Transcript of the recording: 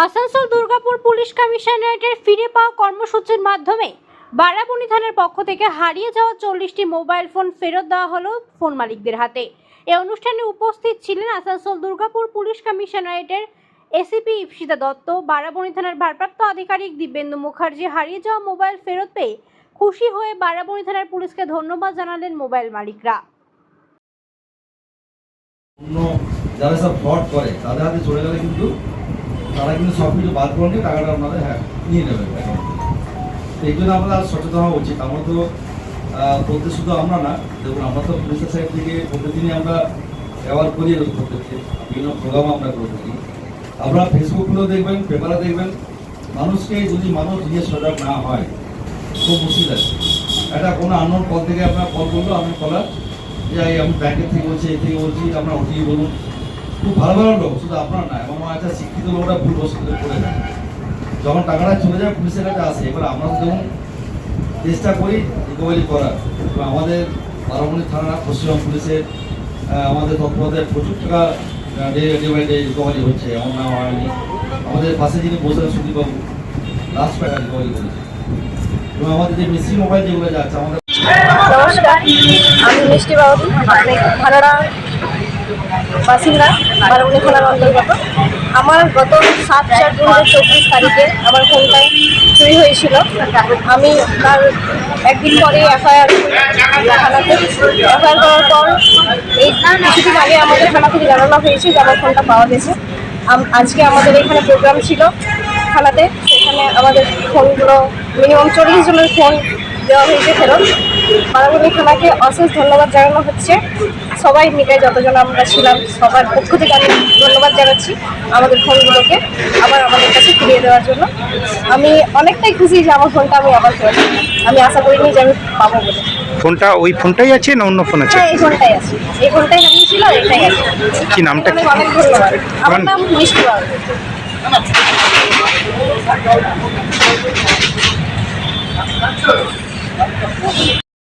Asansol Durgapur police কমিশনারেটের ফিরে পাওয়া কর্মসূচির মাধ্যমে বারাবণী থানার পক্ষ থেকে হারিয়ে যাওয়া 40টি মোবাইল ফোন ফেরত দেওয়া হলো ফোন মালিকদের হাতে। এই অনুষ্ঠানে উপস্থিত ছিলেন আসানসোল দুর্গাপুর পুলিশ কমিশনারেটের এসিপি ইপসিতা দত্ত, বারাবণী থানার ভারপ্রাপ্ত আধিকারিক দিব্যেন্দু মুখার্জি। হারিয়ে যাওয়া মোবাইল ফেরত পেয়ে খুশি হয়ে বারাবণী থানার পুলিশকে ধন্যবাদ জানালেন মোবাইল মালিকরা। যারা সব ফ্রড করে তাদের হাতে চলে গেলে কিন্তু তারা কিন্তু সব কিছু বাদ করে নিয়ে টাকাটা আপনাদের নিয়ে নেবে। এই জন্য আমরা সচেতন হওয়া উচিত। আমরা তো বলতে শুধু আমরা না, দেখুন আমরা তো পুলিশের সাইড থেকে প্রতিদিনই আমরা ব্যবহার করি, প্রত্যেককে বিভিন্ন প্রোগ্রাম আমরা করে থাকি। আপনারা ফেসবুকগুলো দেখবেন, পেপারে দেখবেন, মানুষকে যদি মানুষ নিজে সজাগ না হয় খুব মুশকিল আছে। একটা কোনো আননোন কল থেকে আপনার কল করলো, আমি কলার যে আমি ব্যাংকের থেকে বলছি, এই থেকে বলছি, আপনার ওটিপি বলুন। খুব ভালো ভালো লোক, শুধু আপনার না, এবং একটা শিক্ষিত লোকরা ভুল বস্তু করে দেয়। যখন টাকাটা চলে যায় পুলিশের কাছে আসে। এবার আমরা যেমন চেষ্টা করি রিকভারি করার, এবং আমাদের বারাবণী থানা পশ্চিমবঙ্গ পুলিশের আমাদের তৎপরতায় প্রচুর টাকা ডে বাই ডে রিকভারি হচ্ছে। এমন নাম হয়নি। আমাদের পাশে যিনি বসেন সুদীপবাবু লাস্ট টাকা রিকভারি করেছে। এবং আমাদের যে মিসিং মোবাইল যেগুলো যাচ্ছে আমাদের। নমস্কার, আমি মিষ্টি বাউরি, ভাড়াড়া বাসিন্দা, বারাবণী থানার অন্তর্গত। আমার গত 7/4/2024 তারিখে আমার ফোনটায় চুরি হয়েছিল। আমি তার একদিন পরে এফআইআর থানাতে করার পর এই কিছুদিন আগে আমাদের থানা থেকে জানানো হয়েছে যে আমার ফোনটা পাওয়া গেছে। আজকে আমাদের এখানে প্রোগ্রাম ছিল থানাতে, সেখানে আমাদের ফোনগুলো মিনিমাম 40 জনের ফোন দেওয়া হয়েছে ফেরত। বারাবণী থানাকে অশেষ ধন্যবাদ জানানো হচ্ছে। সবাই মিলে যতজন আমরা ছিলাম সবার পক্ষ থেকে আমি ধন্যবাদ জানাচ্ছি আমাদের ফোনগুলোকে আবার আমাদের কাছে ফিরিয়ে দেওয়ার জন্য। আমি অনেকটাই খুশি যে আমার ফোনটা আমি আবার ফেরত, আমি আশা করিনি যে আমি পাবো বলে। ফোনটা ওই ফোনটাই আছে না অন্য ফোন আছে? হ্যাঁ, এই ফোনটাই আছে, এই ফোনটাই হারিয়েছিল, এটাই আছে। কি নামটা? অনেক ধন্যবাদ। আমার নাম মিষ্টি বাউরি।